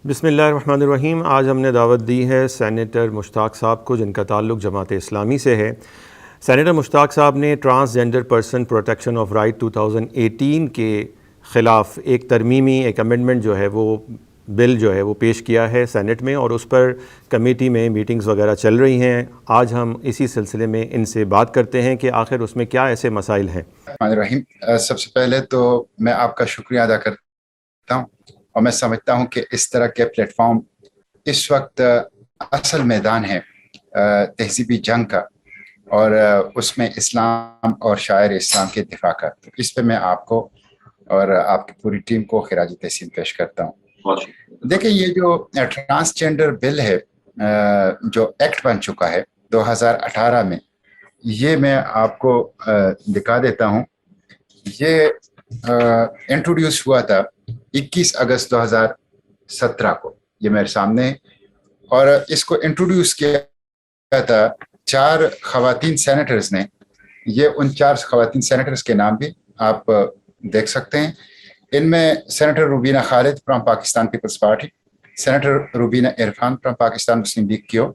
بسم اللہ الرحمن الرحیم۔ آج ہم نے دعوت دی ہے سینیٹر مشتاق صاحب کو، جن کا تعلق جماعت اسلامی سے ہے۔ سینیٹر مشتاق صاحب نے transgender person protection of right 2018 کے خلاف ایک ترمیمی امینڈمنٹ جو ہے وہ بل جو ہے وہ پیش کیا ہے سینٹ میں، اور اس پر کمیٹی میں میٹنگز وغیرہ چل رہی ہیں۔ آج ہم اسی سلسلے میں ان سے بات کرتے ہیں کہ آخر اس میں کیا ایسے مسائل ہیں۔ الرحمن الرحیم، سب سے پہلے تو میں آپ کا شکریہ ادا کرتا ہوں، اور میں سمجھتا ہوں کہ اس طرح کے پلیٹ فارم اس وقت اصل میدان ہے تہذیبی جنگ کا، اور اس میں اسلام اور شاعر اسلام کے دفاع کا۔ اس پہ میں آپ کو اور آپ کی پوری ٹیم کو خراج تحسین پیش کرتا ہوں۔ دیکھیں، یہ جو ٹرانسجنڈر بل ہے جو ایکٹ بن چکا ہے 2018 میں، یہ میں آپ کو دکھا دیتا ہوں۔ یہ انٹروڈیوس ہوا تھا 21 اگست 2017 کو، یہ میرے سامنے، اور اس کو انٹروڈیوس کیا تھا 4 خواتین سینیٹرز نے۔ یہ ان 4 خواتین سینیٹرز کے نام بھی آپ دیکھ سکتے ہیں۔ ان میں senator Rubina Khalid from Pakistan Peoples Party, senator Rubina Irfan from Pakistan Muslim League Q,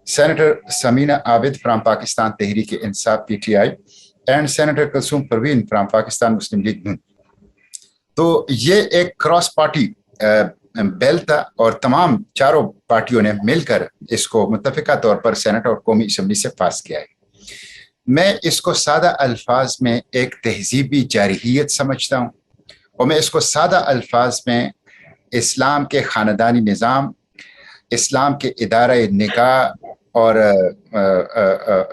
senator Samina Abid from Pakistan Tehreek Insaf P T I, and senator Kulsoom Parveen from Pakistan Muslim League نون۔ تو یہ ایک کراس پارٹی بل تھا، اور تمام 4 پارٹیوں نے مل کر اس کو متفقہ طور پر سینٹ اور قومی اسمبلی سے پاس کیا ہے۔ میں اس کو سادہ الفاظ میں ایک تہذیبی جارحیت سمجھتا ہوں، اور میں اس کو سادہ الفاظ میں اسلام کے خاندانی نظام، اسلام کے ادارہ نکاح اور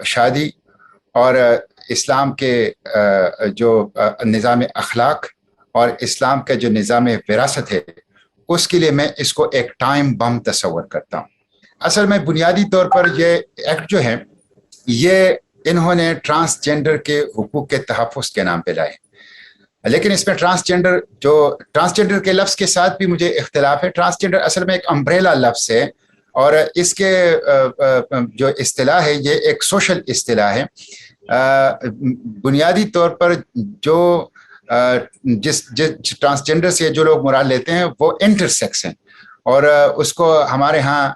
شادی، اور اسلام کے جو نظام اخلاق اور اسلام کا جو نظام وراثت ہے، اس کے لیے میں اس کو ایک ٹائم بم تصور کرتا ہوں۔ اصل میں بنیادی طور پر یہ ایکٹ جو ہے، یہ انہوں نے ٹرانسجنڈر کے حقوق کے تحفظ کے نام پہ لائے، لیکن اس میں ٹرانسجنڈر کے لفظ کے ساتھ بھی مجھے اختلاف ہے۔ ٹرانسجنڈر اصل میں ایک امبریلا لفظ ہے، اور اس کے جو اصطلاح ہے، یہ ایک سوشل اصطلاح ہے۔ بنیادی طور پر جو جس ٹرانسجنڈر سے جو لوگ مراد لیتے ہیں وہ انٹرسیکس ہیں، اور اس کو ہمارے ہاں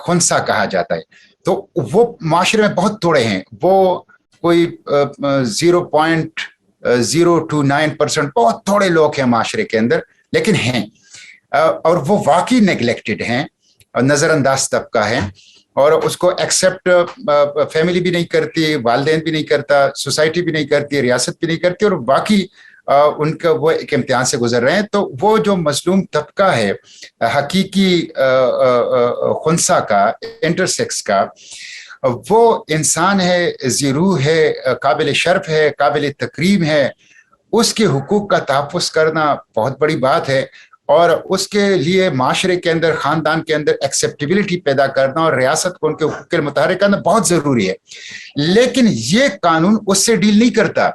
خنثی کہا جاتا ہے۔ تو وہ معاشرے میں بہت تھوڑے ہیں، وہ کوئی 0.029%، بہت تھوڑے لوگ ہیں معاشرے کے اندر، لیکن ہیں، اور وہ واقعی نیگلیکٹڈ ہیں، نظر انداز طبقہ ہے، اور اس کو ایکسیپٹ فیملی بھی نہیں کرتی، والدین بھی نہیں کرتا، سوسائٹی بھی نہیں کرتی، ریاست بھی نہیں کرتی، اور باقی ان کا وہ ایک امتحان سے گزر رہے ہیں۔ تو وہ جو مظلوم طبقہ ہے حقیقی خنثی کا، انٹرسیکس کا، وہ انسان ہے، ذی روح ہے، قابل شرف ہے، قابل تکریم ہے، اس کے حقوق کا تحفظ کرنا بہت بڑی بات ہے، اور اس کے لیے معاشرے کے اندر، خاندان کے اندر ایکسیپٹیبلٹی پیدا کرنا اور ریاست کو ان کے حقوق کے متحرک کرنا بہت ضروری ہے۔ لیکن یہ قانون اس سے ڈیل نہیں کرتا۔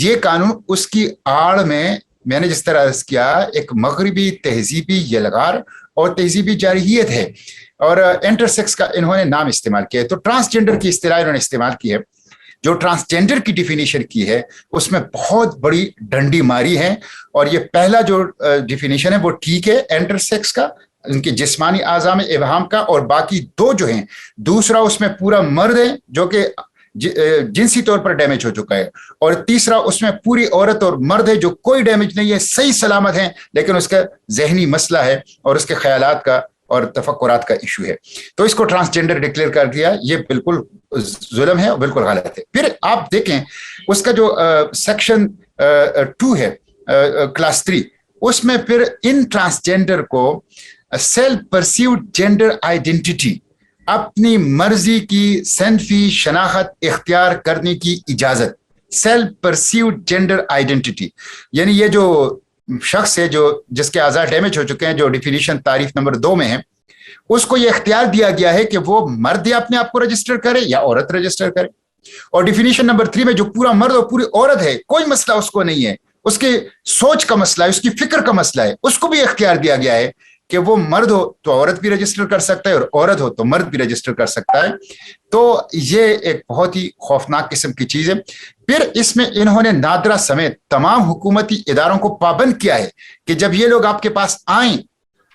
یہ قانون اس کی آڑ میں نے جس طرح عرض کیا، ایک مغربی تہذیبی یلغار اور تہذیبی جارحیت ہے، اور انٹرسیکس کا انہوں نے نام استعمال کیا ہے۔ تو ٹرانسجنڈر کی اصطلاح انہوں نے استعمال کی ہے۔ جو ٹرانسجنڈر کی ڈیفینیشن کی ہے، اس میں بہت بڑی ڈنڈی ماری ہے، اور یہ پہلا جو ڈیفینیشن ہے وہ ٹھیک ہے انٹرسیکس کا، ان کے جسمانی اعضاء میں ابہام کا، اور باقی 2 جو ہیں، دوسرا اس میں پورا مرد ہے جو کہ جنسی طور پر ڈیمیج ہو چکا ہے، اور تیسرا اس میں پوری عورت اور مرد ہے جو کوئی ڈیمیج نہیں ہے، صحیح سلامت ہیں، لیکن اس کا ذہنی مسئلہ ہے اور اس کے خیالات کا اور تفکرات کا ایشو ہے۔ تو اس کو ٹرانسجنڈر ڈکلیئر کر دیا، یہ بالکل ظلم ہے اور بالکل غلط ہے۔ پھر آپ دیکھیں اس کا جو سیکشن 2 ہے، کلاس 3، اس میں پھر ان ٹرانسجنڈر کو سیلف پرسیوڈ جینڈر آئیڈینٹی، اپنی مرضی کی صنفی شناخت اختیار کرنے کی اجازت، سیلف پرسیوڈ جینڈر آئیڈینٹی، یعنی یہ جو شخص ہے جس کے اعضاء ڈیمیج ہو چکے ہیں، جو ڈیفینیشن تعریف نمبر 2 میں ہے، اس کو یہ اختیار دیا گیا ہے کہ وہ مرد یا اپنے آپ کو رجسٹر کرے یا عورت رجسٹر کرے، اور ڈیفینیشن نمبر 3 میں جو پورا مرد اور پوری عورت ہے، کوئی مسئلہ اس کو نہیں ہے، اس کے سوچ کا مسئلہ ہے، اس کی فکر کا مسئلہ ہے، اس کو بھی اختیار دیا گیا ہے کہ وہ مرد ہو تو عورت بھی رجسٹر کر سکتا ہے، اور عورت ہو تو مرد بھی رجسٹر کر سکتا ہے۔ تو یہ ایک بہت ہی خوفناک قسم کی چیز ہے۔ پھر اس میں انہوں نے نادرا سمیت تمام حکومتی اداروں کو پابند کیا ہے کہ جب یہ لوگ آپ کے پاس آئیں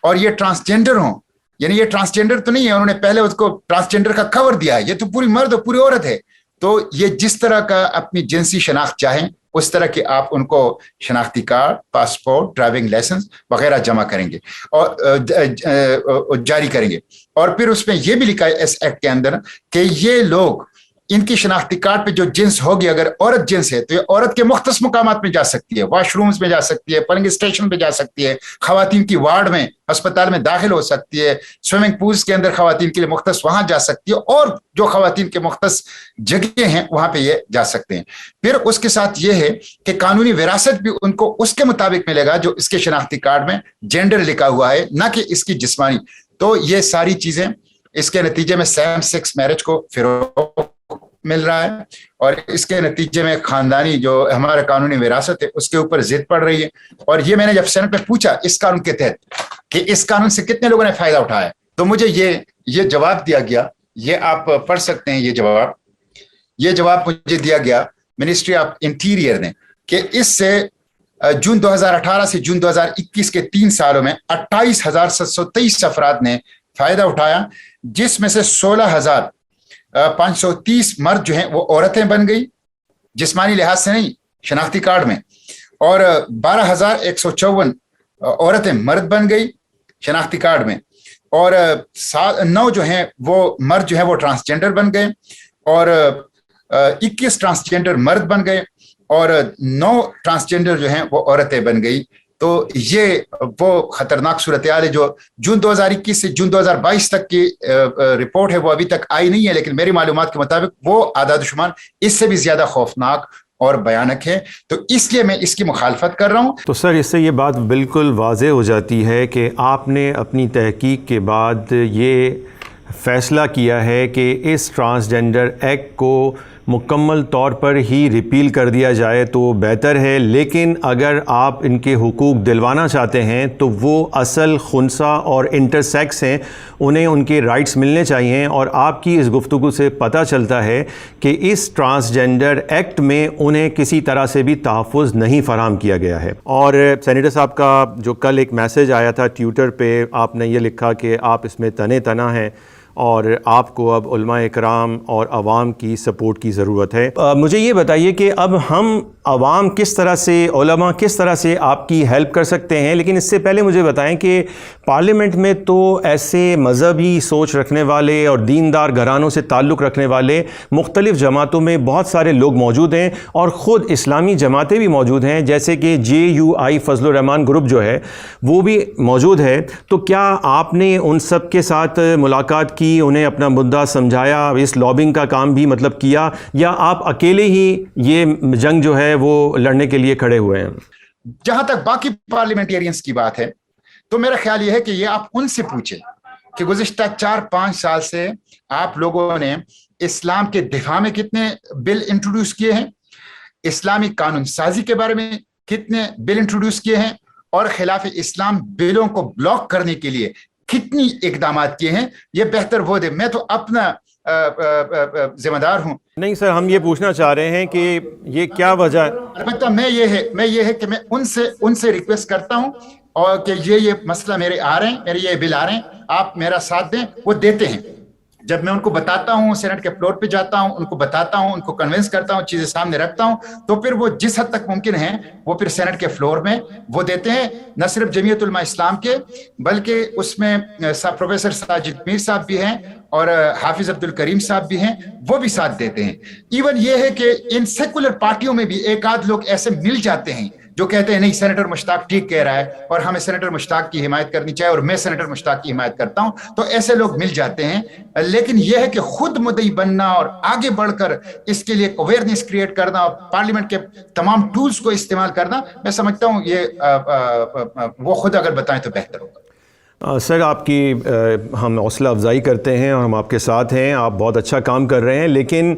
اور یہ ٹرانسجینڈر ہوں, یعنی یہ ٹرانسجینڈر تو نہیں ہے, انہوں نے پہلے اس کو ٹرانسجینڈر کا کور دیا ہے, یہ تو پوری مرد اور پوری عورت ہے. تو یہ جس طرح کا اپنی جنسی شناخت چاہیں اس طرح کی آپ ان کو شناختی کارڈ, پاسپورٹ, ڈرائیونگ لائسنس وغیرہ جمع کریں گے اور جاری کریں گے. اور پھر اس میں یہ بھی لکھا ہے اس ایکٹ کے اندر کہ یہ لوگ, ان کی شناختی کارڈ پہ جو جنس ہوگی, اگر عورت جنس ہے تو یہ عورت کے مختص مقامات میں جا سکتی ہے, واش رومز میں جا سکتی ہے, پولنگ اسٹیشن پہ جا سکتی ہے, خواتین کی وارڈ میں ہسپتال میں داخل ہو سکتی ہے, سوئمنگ پولز کے اندر خواتین کے لیے مختص وہاں جا سکتی ہے, اور جو خواتین کے مختص جگہیں ہیں وہاں پہ یہ جا سکتے ہیں. پھر اس کے ساتھ یہ ہے کہ قانونی وراثت بھی ان کو اس کے مطابق ملے گا جو اس کے شناختی کارڈ میں جینڈر لکھا ہوا ہے, نہ کہ اس کی جسمانی. تو یہ ساری چیزیں اس کے نتیجے میں سیم سیکس میرج کو فروغ مل رہا ہے, اور اس کے نتیجے میں خاندانی جو ہمارا قانونی وراثت ہے اس کے اوپر ضد پڑ رہی ہے. اور یہ میں نے جب سینٹ میں پوچھا اس قانون کے تحت کہ اس قانون سے کتنے لوگوں نے فائدہ اٹھایا, تو مجھے یہ جواب دیا گیا, یہ آپ پڑھ سکتے ہیں. یہ جواب مجھے دیا گیا منسٹری آف انٹیریئر نے کہ اس سے جون 2018 سے جون 2021 کے 3 سالوں میں 28,723 افراد نے فائدہ اٹھایا, جس میں سے 16,530 مرد جو ہیں وہ عورتیں بن گئی, جسمانی لحاظ سے نہیں, شناختی کارڈ میں, اور 12,154 عورتیں مرد بن گئی شناختی کارڈ میں, اور 9 جو ہیں وہ مرد جو ہیں وہ ٹرانسجینڈر بن گئے, اور 21 ٹرانسجینڈر مرد بن گئے, اور 9 ٹرانسجینڈر جو ہیں وہ عورتیں بن گئی. تو یہ وہ خطرناک صورتحال ہے جو جون 2021 سے جون 2022 تک کی رپورٹ ہے, وہ ابھی تک آئی نہیں ہے, لیکن میری معلومات کے مطابق وہ اعداد و شمار اس سے بھی زیادہ خوفناک اور بیانک ہے. تو اس لیے میں اس کی مخالفت کر رہا ہوں. تو سر اس سے یہ بات بالکل واضح ہو جاتی ہے کہ آپ نے اپنی تحقیق کے بعد یہ فیصلہ کیا ہے کہ اس ٹرانسجینڈر ایکٹ کو مکمل طور پر ہی ریپیل کر دیا جائے تو بہتر ہے, لیکن اگر آپ ان کے حقوق دلوانا چاہتے ہیں تو وہ اصل خنثی اور انٹرسیکس ہیں, انہیں ان کے رائٹس ملنے چاہیے. اور آپ کی اس گفتگو سے پتہ چلتا ہے کہ اس ٹرانسجینڈر ایکٹ میں انہیں کسی طرح سے بھی تحفظ نہیں فراہم کیا گیا ہے. اور سینیٹر صاحب کا جو کل ایک میسج آیا تھا ٹویٹر پہ, آپ نے یہ لکھا کہ آپ اس میں تنے تنا ہیں اور آپ کو اب علماء اکرام اور عوام کی سپورٹ کی ضرورت ہے. مجھے یہ بتائیے کہ اب ہم عوام کس طرح سے, علماء کس طرح سے آپ کی ہیلپ کر سکتے ہیں, لیکن اس سے پہلے مجھے بتائیں کہ پارلیمنٹ میں تو ایسے مذہبی سوچ رکھنے والے اور دیندار گھرانوں سے تعلق رکھنے والے مختلف جماعتوں میں بہت سارے لوگ موجود ہیں, اور خود اسلامی جماعتیں بھی موجود ہیں, جیسے کہ JUI فضل الرحمان گروپ جو ہے وہ بھی موجود ہے. تو کیا آپ نے ان سب کے ساتھ ملاقات کی, انہیں اپنا مدعا سمجھایا, اس لابنگ کا کام بھی مطلب کیا, یا آپ اکیلے ہی یہ جنگ جو ہے وہ لڑنے کے لیے کھڑے ہوئے ہیں؟ جہاں تک باقی پارلیمنٹیرینز کی بات ہے تو میرا خیال یہ ہے کہ یہ آپ ان سے پوچھیں کہ گزشتہ 4-5 سال سے آپ لوگوں نے اسلام کے دفاع میں کتنے بل انٹروڈیوس کیے ہیں, اسلامی قانون سازی کے بارے میں کتنے بل انٹروڈیوس کیے ہیں, اور خلاف اسلام بلوں کو بلاک کرنے کے لیے کتنی اقدامات کیے ہیں. یہ بہتر وہ دے, میں تو اپنا ذمہ دار ہوں. نہیں سر, ہم یہ پوچھنا چاہ رہے ہیں کہ یہ کیا وجہ ہے. البتہ میں یہ ہے کہ میں ان سے ریکویسٹ کرتا ہوں اور کہ یہ مسئلہ میرے آ رہے ہیں, میرے یہ بل آ رہے ہیں, آپ میرا ساتھ دیں. وہ دیتے ہیں, جب میں ان کو بتاتا ہوں, سینٹ کے فلور پہ جاتا ہوں, ان کو بتاتا ہوں, ان کو کنونس کرتا ہوں, چیزیں سامنے رکھتا ہوں, تو پھر وہ جس حد تک ممکن ہے وہ پھر سینٹ کے فلور میں وہ دیتے ہیں. نہ صرف جمعیت علماء اسلام کے, بلکہ اس میں پروفیسر ساجد میر صاحب بھی ہیں اور حافظ عبد الکریم صاحب بھی ہیں, وہ بھی ساتھ دیتے ہیں. ایون یہ ہے کہ ان سیکولر پارٹیوں میں بھی ایک آدھ لوگ ایسے مل جاتے ہیں جو کہتے ہیں نہیں سینیٹر مشتاق ٹھیک کہہ رہا ہے اور ہمیں سینیٹر مشتاق کی حمایت کرنی چاہیے, اور میں سینیٹر مشتاق کی حمایت کرتا ہوں. تو ایسے لوگ مل جاتے ہیں, لیکن یہ ہے کہ خود مدعی بننا اور آگے بڑھ کر اس کے لیے اویئرنیس کریٹ کرنا اور پارلیمنٹ کے تمام ٹولز کو استعمال کرنا, میں سمجھتا ہوں یہ وہ خود اگر بتائیں تو بہتر ہوگا. سر آپ کی ہم حوصلہ افزائی کرتے ہیں اور ہم آپ کے ساتھ ہیں, آپ بہت اچھا کام کر رہے ہیں, لیکن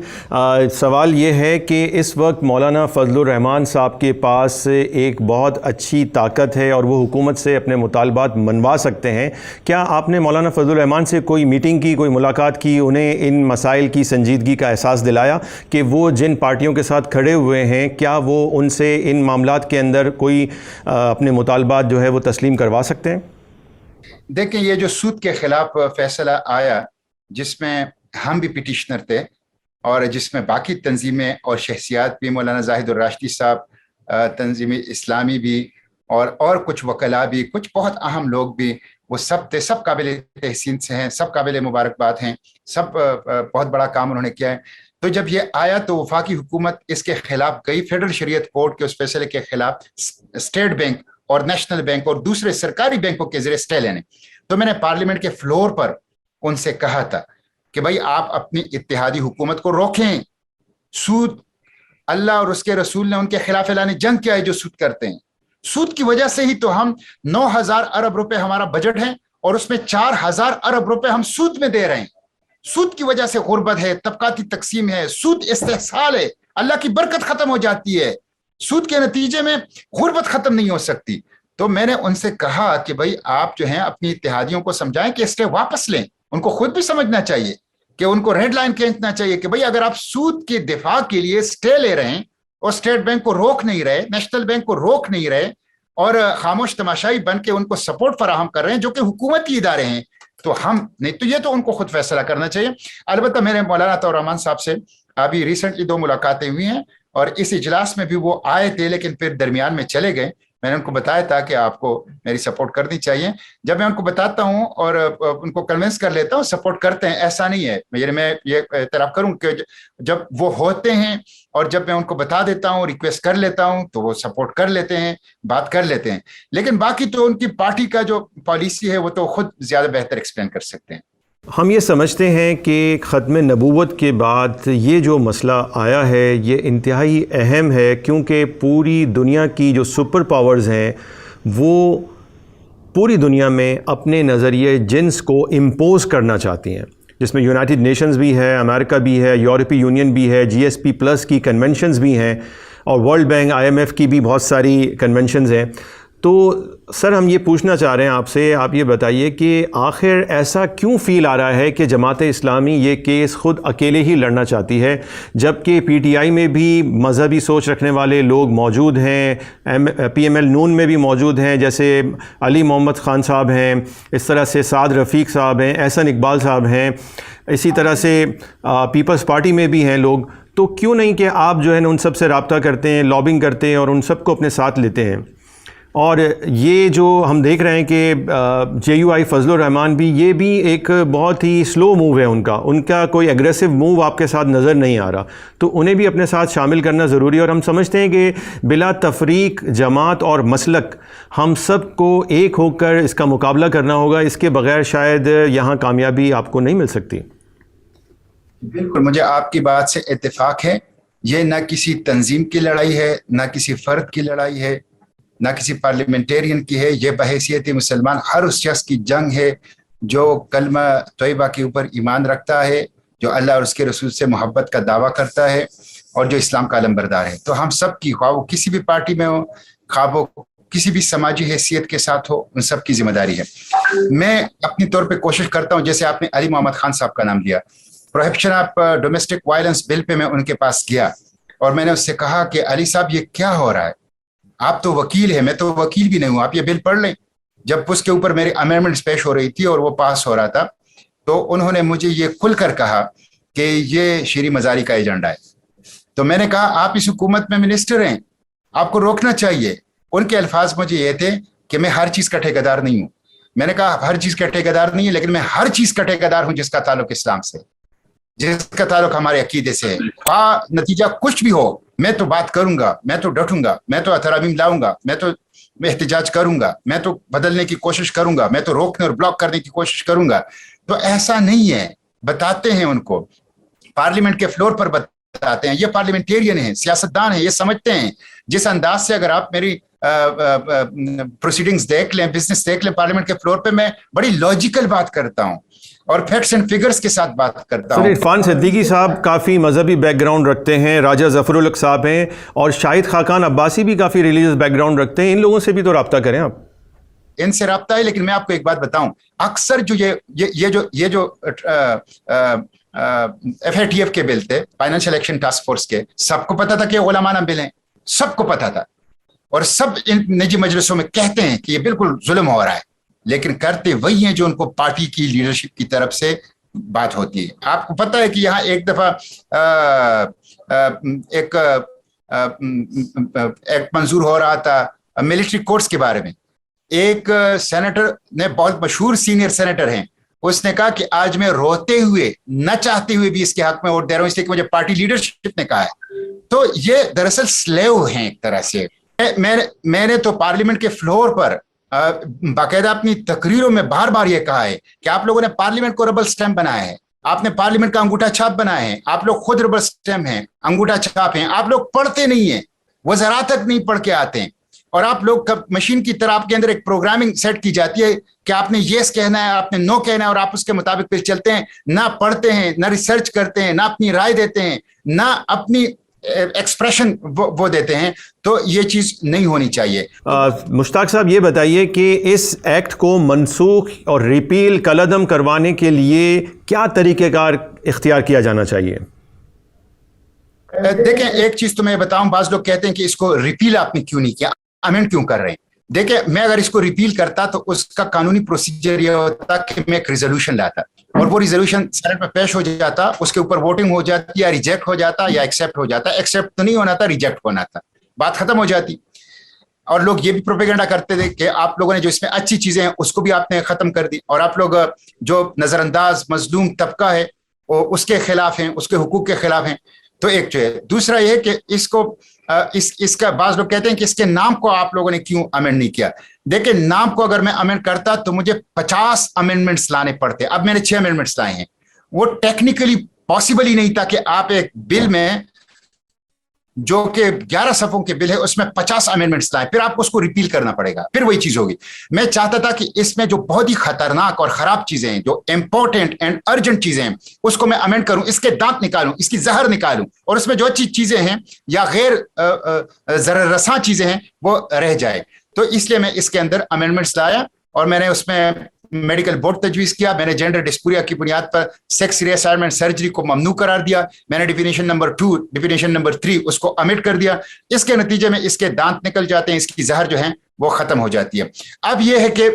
سوال یہ ہے کہ اس وقت مولانا فضل الرحمان صاحب کے پاس ایک بہت اچھی طاقت ہے اور وہ حکومت سے اپنے مطالبات منوا سکتے ہیں. کیا آپ نے مولانا فضل الرحمان سے کوئی میٹنگ کی, کوئی ملاقات کی, انہیں ان مسائل کی سنجیدگی کا احساس دلایا کہ وہ جن پارٹیوں کے ساتھ کھڑے ہوئے ہیں کیا وہ ان سے ان معاملات کے اندر کوئی اپنے مطالبات جو ہے وہ تسلیم کروا سکتے ہیں؟ دیکھیں یہ جو سود کے خلاف فیصلہ آیا جس میں ہم بھی پٹیشنر تھے اور جس میں باقی تنظیمیں اور شخصیات بھی، مولانا زاہد الراشدی صاحب، تنظیم اسلامی بھی، اور کچھ وکلاء بھی، کچھ بہت اہم لوگ بھی، وہ سب تھے، سب قابل تحسین سے ہیں، سب قابل مبارکباد ہیں، سب بہت بڑا کام انہوں نے کیا ہے. تو جب یہ آیا تو وفاقی حکومت اس کے خلاف گئی، فیڈرل شریعت کورٹ کے اس فیصلے کے خلاف اسٹیٹ بینک اور نیشنل بینک اور دوسرے سرکاری بینکوں کے ذریعے اسٹے لینے. تو میں نے پارلیمنٹ کے فلور پر ان سے کہا تھا کہ بھائی آپ اپنی اتحادی حکومت کو روکیں. سود، اللہ اور اس کے رسول نے ان کے خلاف اعلان جنگ کیا ہے جو سود کرتے ہیں. سود کی وجہ سے ہی تو ہم 9,000 ارب روپے ہمارا بجٹ ہے اور اس میں 4,000 ارب روپے ہم سود میں دے رہے ہیں. سود کی وجہ سے غربت ہے، طبقاتی تقسیم ہے، سود استحصال ہے، اللہ کی برکت ختم ہو جاتی ہے. سود کے نتیجے میں غربت ختم نہیں ہو سکتی. تو میں نے ان سے کہا کہ بھائی آپ جو ہیں اپنی اتحادیوں کو سمجھائیں کہ اسٹے واپس لیں. ان کو خود بھی سمجھنا چاہیے کہ ان کو ریڈ لائن کھینچنا چاہیے کہ بھئی اگر آپ سود کے دفاع کے لیے اسٹے لے رہے ہیں اور اسٹیٹ بینک کو روک نہیں رہے، نیشنل بینک کو روک نہیں رہے، اور خاموش تماشائی بن کے ان کو سپورٹ فراہم کر رہے ہیں جو کہ حکومتی ادارے ہیں، تو ہم نہیں، تو یہ تو ان کو خود فیصلہ کرنا چاہیے. البتہ میرے مولانا عطا الرحمان صاحب سے ابھی ریسنٹلی 2 ملاقاتیں ہوئی ہیں اور اس اجلاس میں بھی وہ آئے تھے لیکن پھر درمیان میں چلے گئے. میں نے ان کو بتایا تھا کہ آپ کو میری سپورٹ کرنی چاہیے. جب میں ان کو بتاتا ہوں اور ان کو کنونس کر لیتا ہوں، سپورٹ کرتے ہیں. ایسا نہیں ہے، میں یہ اعتراف کروں کہ جب وہ ہوتے ہیں اور جب میں ان کو بتا دیتا ہوں، ریکویسٹ کر لیتا ہوں، تو وہ سپورٹ کر لیتے ہیں، بات کر لیتے ہیں. لیکن باقی تو ان کی پارٹی کا جو پالیسی ہے وہ تو خود زیادہ بہتر ایکسپلین کر سکتے ہیں. ہم یہ سمجھتے ہیں کہ ختم نبوت کے بعد یہ جو مسئلہ آیا ہے یہ انتہائی اہم ہے، کیونکہ پوری دنیا کی جو سپر پاورز ہیں وہ پوری دنیا میں اپنے نظریے جنس کو امپوز کرنا چاہتی ہیں، جس میں یونائٹڈ نیشنز بھی ہے، امریکہ بھی ہے، یورپی یونین بھی ہے، GSP+ کی کنونشنز بھی ہیں، اور ورلڈ بینک IMF کی بھی بہت ساری کنونشنز ہیں. تو سر ہم یہ پوچھنا چاہ رہے ہیں آپ سے، آپ یہ بتائیے کہ آخر ایسا کیوں فیل آ رہا ہے کہ جماعت اسلامی یہ کیس خود اکیلے ہی لڑنا چاہتی ہے، جبکہ PTI میں بھی مذہبی سوچ رکھنے والے لوگ موجود ہیں، PML نون میں بھی موجود ہیں، جیسے علی محمد خان صاحب ہیں، اس طرح سے سعد رفیق صاحب ہیں، احسن اقبال صاحب ہیں، اسی طرح سے پیپلز پارٹی میں بھی ہیں لوگ. تو کیوں نہیں کہ آپ جو ہے نا ان سب سے رابطہ کرتے ہیں، لابنگ کرتے ہیں اور ان سب کو اپنے ساتھ لیتے ہیں؟ اور یہ جو ہم دیکھ رہے ہیں کہ JUI فضل الرحمان بھی، یہ بھی ایک بہت ہی سلو موو ہے ان کا کوئی ایگریسو موو آپ کے ساتھ نظر نہیں آ رہا، تو انہیں بھی اپنے ساتھ شامل کرنا ضروری ہے. اور ہم سمجھتے ہیں کہ بلا تفریق جماعت اور مسلک ہم سب کو ایک ہو کر اس کا مقابلہ کرنا ہوگا، اس کے بغیر شاید یہاں کامیابی آپ کو نہیں مل سکتی. بالکل، مجھے آپ کی بات سے اتفاق ہے. یہ نہ کسی تنظیم کی لڑائی ہے، نہ کسی فرد کی لڑائی ہے، نہ کسی پارلیمنٹیرین کی ہے. یہ بحیثیت مسلمان ہر اس شخص کی جنگ ہے جو کلمہ طیبہ کے اوپر ایمان رکھتا ہے، جو اللہ اور اس کے رسول سے محبت کا دعویٰ کرتا ہے اور جو اسلام کا علمبردار ہے. تو ہم سب کی، خواہ وہ کسی بھی پارٹی میں ہو، خواہ وہ کسی بھی سماجی حیثیت کے ساتھ ہو، ان سب کی ذمہ داری ہے. میں اپنی طور پہ کوشش کرتا ہوں، جیسے آپ نے علی محمد خان صاحب کا نام لیا، پروہیبشن آف ڈومیسٹک وائلنس بل پہ میں ان کے پاس گیا اور میں نے اس سے کہا کہ علی صاحب یہ کیا ہو رہا ہے؟ آپ تو وکیل ہیں، میں تو وکیل بھی نہیں ہوں، آپ یہ بل پڑھ لیں. جب اس کے اوپر میری امینڈمنٹس پیش ہو رہی تھی اور وہ پاس ہو رہا تھا تو انہوں نے مجھے یہ کھل کر کہا کہ یہ شیریں مزاری کا ایجنڈا ہے. تو میں نے کہا آپ اس حکومت میں منسٹر ہیں، آپ کو روکنا چاہیے. ان کے الفاظ مجھے یہ تھے کہ میں ہر چیز کا ٹھیکیدار نہیں ہوں. میں نے کہا ہر چیز کا ٹھیکیدار نہیں ہے، لیکن میں ہر چیز کا ٹھیکیدار ہوں جس کا تعلق اسلام سے، جس کا تعلق ہمارے عقیدے سے ہے. نتیجہ کچھ بھی ہو، میں تو بات کروں گا، میں تو ڈٹوں گا، میں تو ترامیم لاؤں گا، میں تو احتجاج کروں گا، میں تو بدلنے کی کوشش کروں گا، میں تو روکنے اور بلاک کرنے کی کوشش کروں گا. تو ایسا نہیں ہے، بتاتے ہیں ان کو، پارلیمنٹ کے فلور پر بتاتے ہیں. یہ پارلیمنٹیرین ہیں، سیاستدان ہیں، یہ سمجھتے ہیں. جس انداز سے اگر آپ میری پروسیڈنگز دیکھ لیں، بزنس دیکھ لیں، پارلیمنٹ کے فلور پہ میں بڑی لاجیکل بات کرتا ہوں اور فیکٹس اینڈ فگرز کے ساتھ بات کرتا ہوں. سر عرفان صدیقی صاحب کافی مذہبی بیک گراؤنڈ رکھتے ہیں، راجہ ظفر الحق صاحب ہیں، اور شاہد خاقان عباسی بھی کافی ریلیجیس بیک گراؤنڈ رکھتے ہیں. ان لوگوں سے بھی تو رابطہ کریں آپ. ان سے رابطہ ہے، لیکن میں آپ کو ایک بات بتاؤں، اکثر جو یہ جو FATF کے بل تھے، فائنینشیل ایکشن ٹاسک فورس کے، سب کو پتا تھا کہ علماء بل ہیں، سب کو پتا تھا، اور سب ان نجی مجلسوں میں کہتے ہیں کہ یہ بالکل ظلم ہو رہا ہے. لیکن کرتے وہی ہیں جو ان کو پارٹی کی لیڈرشپ کی طرف سے بات ہوتی ہے. آپ کو پتہ ہے کہ یہاں ایک دفعہ ایک منظور ہو رہا تھا ملٹری کورٹس کے بارے میں. ایک سینیٹر نے, بہت مشہور سینئر سینیٹر ہیں, اس نے کہا کہ آج میں روتے ہوئے نہ چاہتے ہوئے بھی اس کے حق میں ووٹ دے رہا ہوں, اس لیے کہ مجھے پارٹی لیڈرشپ نے کہا ہے. تو یہ دراصل سلیو ہیں ایک طرح سے. میں نے تو پارلیمنٹ کے فلور پر باقاعدہ اپنی تقریروں میں بار بار یہ کہا ہے کہ آپ لوگوں نے پارلیمنٹ کو ربل سٹیمپ بنایا ہے, آپ نے پارلیمنٹ کا انگوٹھا چھاپ بنایا ہے, آپ لوگ خود ربل سٹیمپ ہیں, انگوٹھا چھاپ ہیں, آپ لوگ پڑھتے نہیں ہیں, وزراء تک نہیں پڑھ کے آتے ہیں, اور آپ لوگ مشین کی طرح آپ کے اندر ایک پروگرامنگ سیٹ کی جاتی ہے کہ آپ نے یس کہنا ہے, آپ نے نو کہنا ہے, اور آپ اس کے مطابق پھر چلتے ہیں, نہ پڑھتے ہیں, نہ ریسرچ کرتے ہیں, نہ اپنی رائے دیتے ہیں, نہ اپنی ایکسپریشن وہ دیتے ہیں. تو یہ چیز نہیں ہونی چاہیے. مشتاق صاحب یہ بتائیے کہ اس ایکٹ کو منسوخ اور ریپیل کالعدم کروانے کے لیے کیا طریقہ کار اختیار کیا جانا چاہیے؟ دیکھیں ایک چیز تو میں بتاؤں, بعض لوگ کہتے ہیں کہ اس کو ریپیل آپ نے کیوں نہیں کیا, امینڈ کیوں کر رہے ہیں. دیکھیں میں اگر اس کو ریپیل کرتا تو اس کا قانونی پروسیجر یہ ہوتا کہ میں ایک ریزولوشن لاتا, اور وہ ریزولوشن سینٹ میں پیش ہو جاتا, اس کے اوپر ووٹنگ ہو جاتی, یا ریجیکٹ ہو جاتا یا ایکسیپٹ ہو جاتا. ایکسیپٹ تو نہیں ہونا تھا, ریجیکٹ ہونا تھا, بات ختم ہو جاتی. اور لوگ یہ بھی پروپیگنڈا کرتے تھے کہ آپ لوگوں نے جو اس میں اچھی چیزیں ہیں اس کو بھی آپ نے ختم کر دی, اور آپ لوگ جو نظر انداز مظلوم طبقہ ہے وہ اس کے خلاف ہیں, اس کے حقوق کے خلاف ہیں. تو ایک جو ہے. دوسرا یہ کہ اس کو اس کا بعض لوگ کہتے ہیں کہ اس کے نام کو آپ لوگوں نے کیوں امینڈ نہیں کیا. دیکھیں نام کو اگر میں امینڈ کرتا تو مجھے 50 امینڈمنٹس لانے پڑتے, اب میں نے 6 امینڈمنٹس لائے ہیں. وہ ٹیکنیکلی پاسبل ہی نہیں تھا کہ آپ ایک بل میں جو کہ 11 صفحوں کے بل ہے اس میں 50 امینڈمنٹس لائیں, پھر آپ کو اس کو ریپیل کرنا پڑے گا, پھر وہی چیز ہوگی. میں چاہتا تھا کہ اس میں جو بہت ہی خطرناک اور خراب چیزیں ہیں, جو امپورٹنٹ اینڈ ارجنٹ چیزیں ہیں, اس کو میں امینڈ کروں, اس کے دانت نکالوں, اس کی زہر نکالوں, اور اس میں جو اچھی چیزیں ہیں یا غیر ضرر رساں چیزیں ہیں وہ رہ جائے. تو اس لیے میں اس کے اندر امینڈمنٹس لایا, اور میں نے اس میں میڈیکل بورڈ تجویز کیا. میں نے جینڈر ڈسپوریا کی بنیاد پر سیکس ری اسائنمنٹ سرجری کو ممنوع قرار دیا. میں نے ڈیفینیشن نمبر 2 ڈیفینیشن نمبر 3 اس کو امٹ کر دیا. اس کے نتیجے میں اس کے دانت نکل جاتے ہیں, اس کی زہر جو ہے وہ ختم ہو جاتی ہے. اب یہ ہے کہ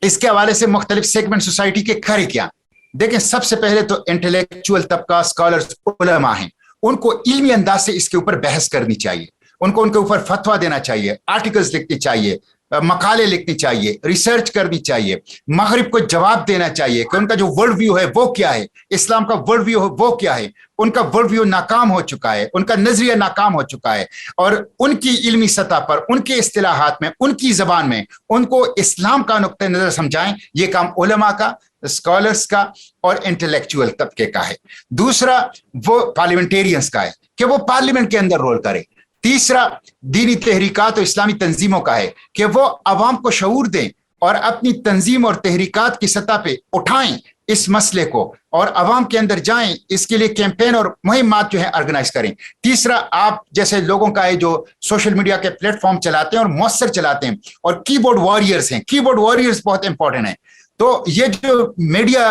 اس کے حوالے سے مختلف سیگمنٹ سوسائٹی کے کرے کیا. دیکھیں سب سے پہلے تو انٹلیکچوئل طبقہ, اسکالرز, علماء ہیں, ان کو علمی انداز سے اس کے اوپر بحث کرنی چاہیے, ان کو ان کے اوپر فتویٰ دینا چاہیے, آرٹیکلز لکھنے چاہیے, مقالے لکھنی چاہیے, ریسرچ کرنی چاہیے, مغرب کو جواب دینا چاہیے کہ ان کا جو ورلڈ ویو ہے وہ کیا ہے, اسلام کا ورلڈ ویو ہے وہ کیا ہے. ان کا ورلڈ ویو ناکام ہو چکا ہے, ان کا نظریہ ناکام ہو چکا ہے, اور ان کی علمی سطح پر, ان کے اصطلاحات میں, ان کی زبان میں ان کو اسلام کا نقطہ نظر سمجھائیں. یہ کام علماء کا, اسکالرز کا اور انٹلیکچوئل طبقے کا ہے. دوسرا وہ پارلیمنٹیرینز کا ہے کہ وہ پارلیمنٹ کے اندر رول کرے. تیسرا دینی تحریکات اور اسلامی تنظیموں کا ہے کہ وہ عوام کو شعور دیں اور اپنی تنظیم اور تحریکات کی سطح پہ اٹھائیں اس مسئلے کو, اور عوام کے اندر جائیں, اس کے لیے کیمپین اور مہمات جو ہیں آرگنائز کریں. تیسرا آپ جیسے لوگوں کا ہے جو سوشل میڈیا کے پلیٹ فارم چلاتے ہیں اور مؤثر چلاتے ہیں, اور کی بورڈ واریئرز ہیں. کی بورڈ واریئرز بہت امپورٹنٹ ہیں. تو یہ جو میڈیا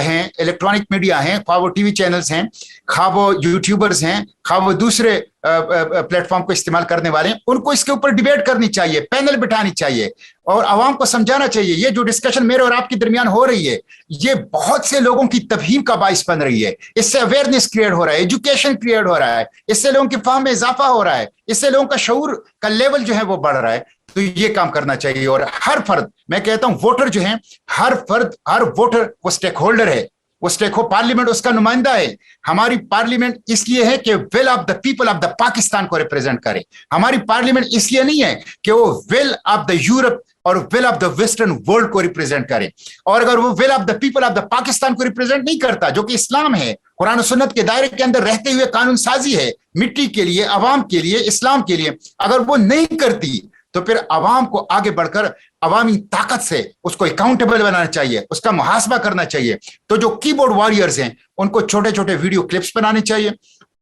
ہیں, الیکٹرانک میڈیا ہیں, خواہ وہ ٹی وی چینلز ہیں, خواہ وہ یوٹیوبرز ہیں, خواہ وہ دوسرے پلیٹ فارم کو استعمال کرنے والے ہیں, ان کو اس کے اوپر ڈیبیٹ کرنی چاہیے, پینل بٹھانی چاہیے, اور عوام کو سمجھانا چاہیے. یہ جو ڈسکشن میرے اور آپ کے درمیان ہو رہی ہے یہ بہت سے لوگوں کی تفہیم کا باعث بن رہی ہے. اس سے اویئرنیس کریٹ ہو رہا ہے, ایجوکیشن کریٹ ہو رہا ہے, اس سے لوگوں کی فہم میں اضافہ ہو رہا ہے, اس سے لوگوں کا شعور کا لیول جو ہے وہ بڑھ رہا ہے. تو یہ کام کرنا چاہیے. اور ہر فرد, میں کہتا ہوں ووٹر جو ہیں, ہر فرد, ہر ووٹر وہ سٹیک ہولڈر ہے, وہ سٹیک ہو, پارلیمنٹ اس کا نمائندہ ہے. ہماری پارلیمنٹ اس لیے ہے کہ will of the people of the Pakistan کو ریپرزینٹ کرے. ہماری پارلیمنٹ اس لیے نہیں ہے کہ وہ ول آف دا یورپ اور will of the western world کو ریپرزینٹ کرے. اور اگر وہ will of the people of the Pakistan کو ریپرزینٹ نہیں کرتا, جو کہ اسلام ہے, قرآن و سنت کے دائرے کے اندر رہتے ہوئے قانون سازی ہے, مٹی کے لیے, عوام کے لیے, اسلام کے لیے, اگر وہ نہیں کرتی تو پھر عوام کو آگے بڑھ کر عوامی طاقت سے اس کو اکاؤنٹیبل بنانا چاہیے, اس کا محاسبہ کرنا چاہیے. تو جو کی بورڈ واریئرز ہیں ان کو چھوٹے چھوٹے ویڈیو کلپس بنانے چاہیے,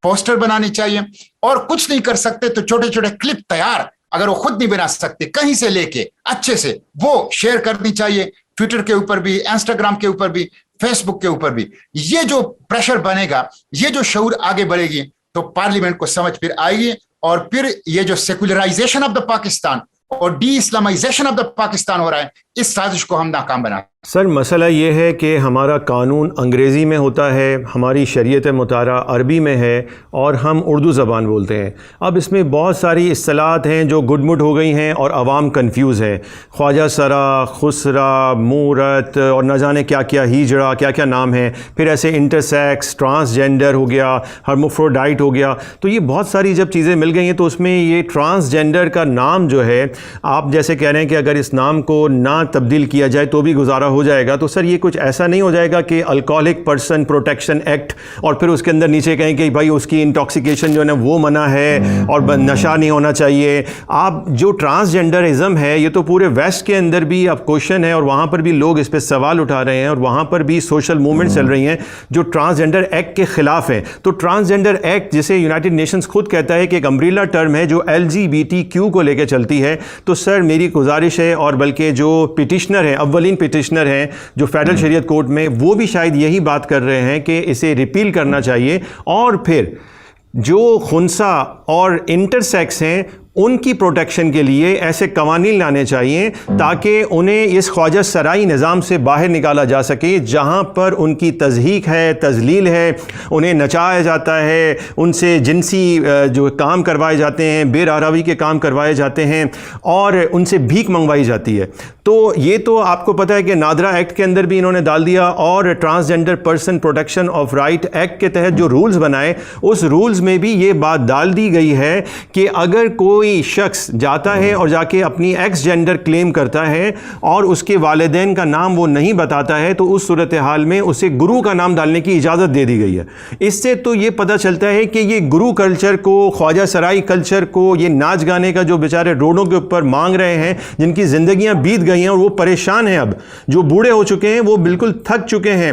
پوسٹر بنانے چاہیے, اور کچھ نہیں کر سکتے تو چھوٹے چھوٹے کلپ تیار, اگر وہ خود نہیں بنا سکتے, کہیں سے لے کے اچھے سے وہ شیئر کرنی چاہیے, ٹویٹر کے اوپر بھی, انسٹاگرام کے اوپر بھی, فیس بک کے اوپر بھی. یہ جو پریشر بنے گا, یہ جو شعور آگے بڑھے گی, تو پارلیمنٹ کو سمجھ پھر آئے گی, اور پھر یہ جو سیکولرائزیشن آف دا پاکستان اور de-Islamisation of the Pakistan ہو رہا ہے. اس سازش کو ہم ناکام بنا. سر مسئلہ یہ ہے کہ ہمارا قانون انگریزی میں ہوتا ہے, ہماری شریعت مطالعہ عربی میں ہے اور ہم اردو زبان بولتے ہیں. اب اس میں بہت ساری اصطلاحات ہیں جو گڈ مڈ ہو گئی ہیں اور عوام کنفیوز ہیں. خواجہ سرا, خسرا, مورت اور نہ جانے کیا کیا, ہیجڑا, کیا کیا نام ہیں. پھر ایسے انٹرسیکس, ٹرانسجینڈر ہو گیا, ہرموفروڈائٹ ہو گیا. تو یہ بہت ساری جب چیزیں مل گئی ہیں تو اس میں یہ ٹرانسجینڈر کا نام جو ہے, آپ جیسے کہہ رہے ہیں کہ اگر اس نام کو نہ تبدیل کیا جائے تو بھی گزارا ہو جائے گا, تو سر یہ کچھ ایسا نہیں ہو جائے گا کہ الکوہلک پرسن پروٹیکشن ایکٹ اور پھر اس کے اندر نیچے کہیں کہ بھائی اس کی انٹاکسیکیشن جو ہے نا وہ منع ہے اور نشہ نہیں ہونا چاہیے. آپ جو ٹرانسجینڈرزم ہے یہ تو پورے ویسٹ کے اندر بھی اب کوشچن ہے اور وہاں پر بھی لوگ اس پہ سوال اٹھا رہے ہیں اور وہاں پر بھی سوشل موومنٹ چل رہی ہیں جو ٹرانسجینڈر ایکٹ کے خلاف ہیں. تو ٹرانسجینڈر ایکٹ جسے یونائٹڈ نیشنز خود کہتا ہے کہ ایک امبریلا ٹرم ہے جو LGBTQ کو لے کے چلتی ہے. تو سر میری گزارش ہے, اور بلکہ جو پٹیشنر ہیں, اولین پٹیشنر ہیں جو فیڈرل شریعت کورٹ میں, وہ بھی شاید یہی بات کر رہے ہیں کہ اسے ریپیل کرنا چاہیے. اور پھر جو خنثی اور انٹرسیکس ہیں ان کی پروٹیکشن کے لیے ایسے قوانین لانے چاہیے تاکہ انہیں اس خواجہ سرائی نظام سے باہر نکالا جا سکے جہاں پر ان کی تضحیک ہے, تذلیل ہے, انہیں نچایا جاتا ہے, ان سے جنسی جو کام کروائے جاتے ہیں, بے راروی کے کام کروائے جاتے ہیں اور ان سے بھیک منگوائی جاتی ہے. تو یہ تو آپ کو پتہ ہے کہ نادرا ایکٹ کے اندر بھی انہوں نے ڈال دیا, اور transgender person protection of right act کے تحت جو رولز بنائے اس رولز میں بھی یہ بات ڈال دی گئی ہے کہ اگر کوئی شخص جاتا ہے اور جا کے اپنی ایکس جینڈر کلیم کرتا ہے اور اس کے والدین کا نام وہ نہیں بتاتا ہے تو اس صورتحال میں اسے گرو کا نام ڈالنے کی اجازت دے دی گئی ہے. اس سے تو یہ پتہ چلتا ہے کہ یہ گرو کلچر کو, خواجہ سرائی کلچر کو, یہ ناچ گانے کا جو بیچارے روڈوں کے اوپر مانگ رہے ہیں, جن کی زندگیاں بیت گئی ہیں اور وہ پریشان ہیں, اب جو بوڑھے ہو چکے ہیں وہ بالکل تھک چکے ہیں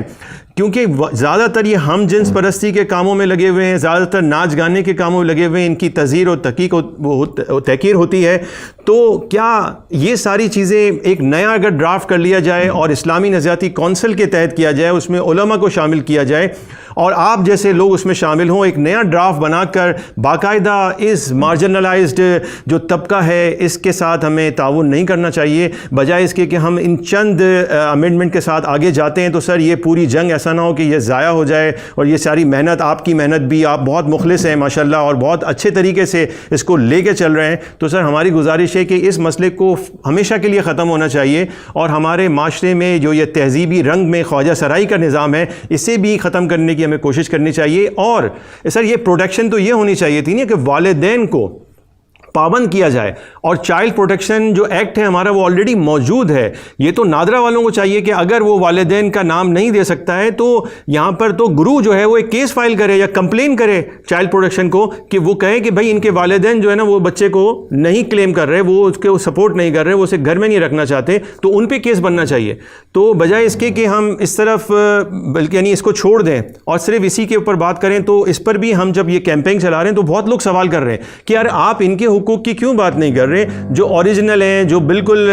کیونکہ زیادہ تر یہ ہم جنس پرستی کے کاموں میں لگے ہوئے ہیں, زیادہ تر ناچ گانے کے کاموں میں لگے ہوئے ہیں, ان کی تذہیر اور تحقیر ہوتی ہے. تو کیا یہ ساری چیزیں ایک نیا اگر ڈرافٹ کر لیا جائے اور اسلامی نظریاتی کونسل کے تحت کیا جائے, اس میں علماء کو شامل کیا جائے اور آپ جیسے لوگ اس میں شامل ہوں, ایک نیا ڈرافٹ بنا کر باقاعدہ اس مارجنلائزڈ جو طبقہ ہے اس کے ساتھ ہمیں تعاون نہیں کرنا چاہیے, بجائے اس کے کہ ہم ان چند امینڈمنٹ کے ساتھ آگے جاتے ہیں. تو سر یہ پوری جنگ ایسا نہ ہو کہ یہ ضائع ہو جائے, اور یہ ساری محنت, آپ کی محنت بھی, آپ بہت مخلص ہیں ماشاءاللہ اور بہت اچھے طریقے سے اس کو لے کے چل رہے ہیں. تو سر ہماری گزارش ہے کہ اس مسئلے کو ہمیشہ کے لیے ختم ہونا چاہیے اور ہمارے معاشرے میں جو یہ تہذیبی رنگ میں خواجہ سرائی کا نظام ہے اسے بھی ختم کرنے کی ہمیں کوشش کرنی چاہیے. اور سر یہ پروٹیکشن تو یہ ہونی چاہیے تھی نا کہ والدین کو پابند کیا جائے, اور چائلڈ پروٹیکشن جو ایکٹ ہے ہمارا وہ آلریڈی موجود ہے. یہ تو نادرا والوں کو چاہیے کہ اگر وہ والدین کا نام نہیں دے سکتا ہے تو یہاں پر تو گرو جو ہے وہ ایک کیس فائل کرے یا کمپلین کرے چائلڈ پروٹیکشن کو کہ وہ کہے کہ بھائی ان کے والدین جو ہے نا وہ بچے کو نہیں کلیم کر رہے, وہ اس کے سپورٹ نہیں کر رہے, وہ اسے گھر میں نہیں رکھنا چاہتے, تو ان پہ کیس بننا چاہیے. تو بجائے اس کے کہ ہم اس طرف بلکہ یعنی اس کو چھوڑ دیں اور صرف اسی کے اوپر بات کریں, تو اس پر بھی ہم جب یہ کیمپین چلا رہے ہیں تو بہت لوگ سوال کر رہے ہیں کہ یار آپ ان کے حقوق کی کیوں بات نہیں کر رہے, جو اوریجنل ہیں, جو بالکل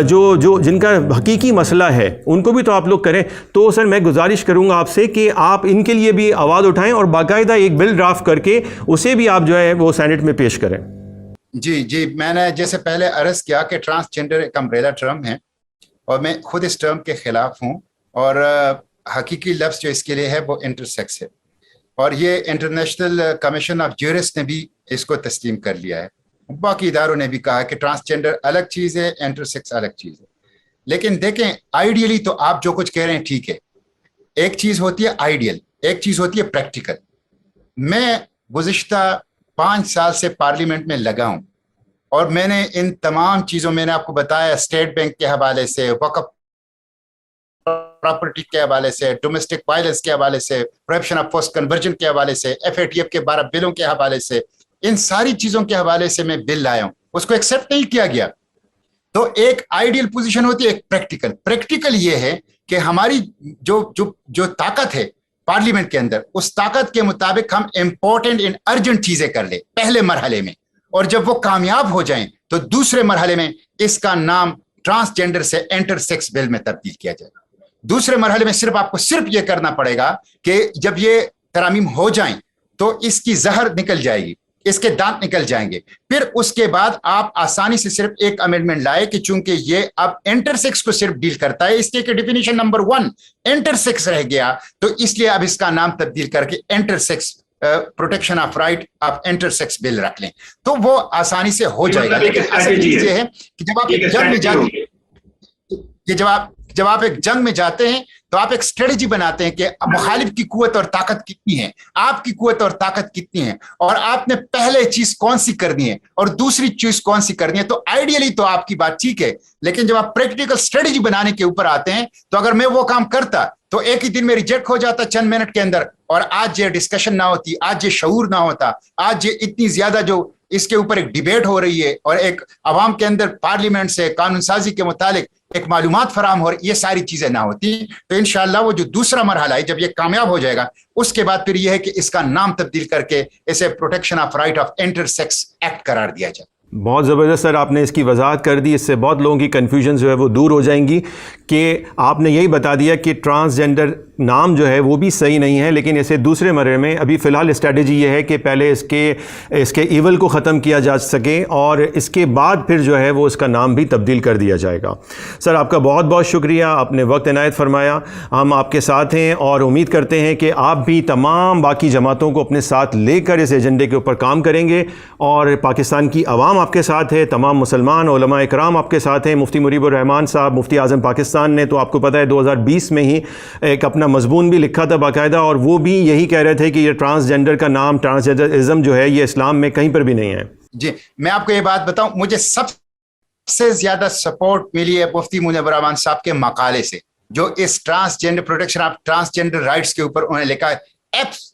جو جن کا حقیقی مسئلہ ہے ان کو بھی تو آپ لوگ کریں. تو سر میں گزارش کروں گا آپ سے کہ آپ ان کے لیے بھی آواز اٹھائیں اور باقاعدہ ایک بل ڈرافٹ کر کے اسے بھی آپ جو ہے وہ سینٹ میں پیش کریں. جی میں نے جیسے پہلے عرض کیا کہ ٹرانسجینڈر ایک امبریلا ٹرم ہے اور میں خود اس ٹرم کے خلاف ہوں, اور حقیقی لفظ جو اس کے لیے ہے وہ انٹرسیکس ہے, اور یہ انٹرنیشنل کمیشن آف جورسٹ نے بھی اس کو تسلیم کر لیا ہے. باقی اداروں نے بھی کہا کہ ٹرانسجینڈر الگ چیز ہے, انٹرسیکس الگ چیز ہے. لیکن دیکھیں آئیڈیلی تو آپ جو کچھ کہہ رہے ہیں ٹھیک ہے, ایک چیز ہوتی ہے آئیڈیل, ایک چیز ہوتی ہے پریکٹیکل. میں گزشتہ 5 سال سے پارلیمنٹ میں لگا ہوں اور میں نے ان تمام چیزوں میں نے آپ کو بتایا, اسٹیٹ بینک کے حوالے سے, وقف پراپرٹی کے حوالے سے, ڈومیسٹک وائلنس کے حوالے سے, پروہیبشن آف فورسڈ کنورژن کے حوالے سے, FATF کے 12 بلوں کے حوالے سے, ان ساری چیزوں کے حوالے سے میں بل لایا ہوں, اس کو ایکسیپٹ نہیں کیا گیا. تو ایک آئیڈیل پوزیشن ہوتی ہے, ایک پریکٹیکل یہ ہے کہ ہماری جو طاقت ہے پارلیمنٹ کے اندر, اس طاقت کے مطابق ہم امپورٹنٹ ارجنٹ چیزیں کر لیں پہلے مرحلے میں, اور جب وہ کامیاب ہو جائیں تو دوسرے مرحلے میں اس کا نام ٹرانسجینڈر سے انٹرسیکس بل میں تبدیل کیا جائے گا. دوسرے مرحلے میں صرف آپ کو یہ کرنا پڑے گا کہ جب یہ ترامیم ہو جائیں تو اس کی زہر نکل جائے گی, اس کے دانت نکل جائیں گے. پھر اس کے بعد آپ آسانی سے صرف ایک امینڈمنٹ لائے کہ چونکہ یہ اب انٹرسیکس کو صرف ڈیل کرتا ہے, اس لیے کہ ڈیفینیشن نمبر 1 انٹرسیکس رہ گیا, تو اس لیے اب اس کا نام تبدیل کر کے intersex protection of right of intersex bill رکھ لیں, تو وہ آسانی سے ہو جائے گا. لیکن اصل چیز یہ ہے کہ جب آپ ایک جنگ میں جاتے ہیں, جب آپ ایک جنگ میں جاتے ہیں تو آپ ایک اسٹریٹجی بناتے ہیں کہ مخالف کی قوت اور طاقت کتنی ہے, آپ کی قوت اور طاقت کتنی ہے, اور آپ نے پہلے چیز کون سی کرنی ہے اور دوسری چیز کون سی کرنی ہے. تو آئیڈیلی تو آپ کی بات ٹھیک ہے, لیکن جب آپ پریکٹیکل اسٹریٹجی بنانے کے اوپر آتے ہیں تو اگر میں وہ کام کرتا تو ایک ہی دن میں ریجیکٹ ہو جاتا چند منٹ کے اندر, اور آج یہ ڈسکشن نہ ہوتی, آج یہ شعور نہ ہوتا, آج یہ اتنی زیادہ جو اس کے اوپر ایک ڈیبیٹ ہو رہی ہے اور ایک عوام کے اندر پارلیمنٹ سے قانون سازی کے متعلق ایک معلومات فراہم ہو رہی, یہ ساری چیزیں نہ ہوتی. تو انشاءاللہ وہ جو دوسرا مرحلہ ہے جب یہ کامیاب ہو جائے گا, اس کے بعد پھر یہ ہے کہ اس کا نام تبدیل کر کے اسے protection of right of intersex act قرار دیا جائے. بہت زبردست سر, آپ نے اس کی وضاحت کر دی, اس سے بہت لوگوں کی کنفیوژن جو ہے وہ دور ہو جائیں گی کہ آپ نے یہی بتا دیا کہ ٹرانسجینڈر نام جو ہے وہ بھی صحیح نہیں ہے, لیکن اسے دوسرے مرحلے میں ابھی فی الحال اسٹریٹجی یہ ہے کہ پہلے اس کے ایول کو ختم کیا جا سکے اور اس کے بعد پھر جو ہے وہ اس کا نام بھی تبدیل کر دیا جائے گا. سر آپ کا بہت بہت شکریہ, آپ نے وقت عنایت فرمایا, ہم آپ کے ساتھ ہیں اور امید کرتے ہیں کہ آپ بھی تمام باقی جماعتوں کو اپنے ساتھ لے کر اس ایجنڈے کے اوپر کام کریں گے, اور پاکستان کی عوام آپ کے ساتھ ہے, تمام مسلمان علماء اکرام آپ کے ساتھ ہیں. مفتی منیب الرحمان صاحب مفتی اعظم پاکستان نے تو آپ کو پتہ ہے 2020 میں ہی ایک اپنا مضمون بھی لکھا تھا باقاعدہ, اور وہ بھی یہی کہہ رہے تھے کہ یہ ٹرانسجینڈر کا نام, ٹرانسجینڈرازم جو ہے یہ اسلام میں کہیں پر بھی نہیں ہے. جی میں آپ کو یہ بات بتاؤں, مجھے سب سے زیادہ سپورٹ ملی ہے مفتی منیب الرحمان صاحب کے مقالے سے, جو اس transgender protection of transgender rights کے اوپر انہوں نے لکھا ہے.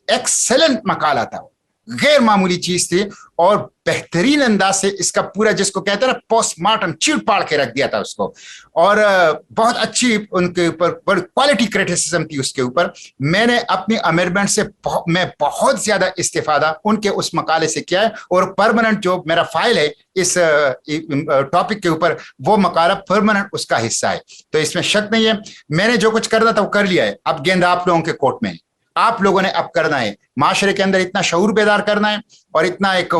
ایکسلنٹ مقالہ تھا, غیر معمولی چیز تھی, اور بہترین انداز سے اس کا پورا جس کو کہتے ہیں نا پوسٹ مارٹم چیڑ پاڑ کے رکھ دیا تھا اس کو, اور بہت اچھی ان کے اوپر بڑی کوالٹی کریٹیسزم تھی اس کے اوپر. میں نے اپنی امینڈمنٹ سے میں بہت زیادہ استفادہ ان کے اس مقالے سے کیا ہے, اور پرماننٹ جو میرا فائل ہے اس ٹاپک کے اوپر وہ مقالہ پرماننٹ اس کا حصہ ہے. تو اس میں شک نہیں ہے, میں نے جو کچھ کرنا تھا وہ کر لیا ہے, اب گیند آپ لوگوں کے کورٹ میں ہے, آپ لوگوں نے اب کرنا ہے, معاشرے کے اندر اتنا شعور بیدار کرنا ہے اور اتنا ایک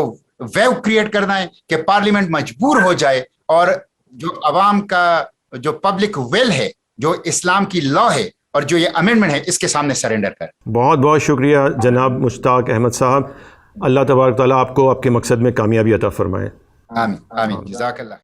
ویو کریٹ کرنا ہے کہ پارلیمنٹ مجبور ہو جائے اور جو عوام کا جو پبلک ویل ہے, جو اسلام کی لا ہے اور جو یہ امینڈمنٹ ہے, اس کے سامنے سرنڈر کر. بہت بہت شکریہ جناب مشتاق احمد صاحب, اللہ تبارک تعالیٰ آپ کو آپ کے مقصد میں کامیابی عطا فرمائے. آمین آمین, جزاک اللہ.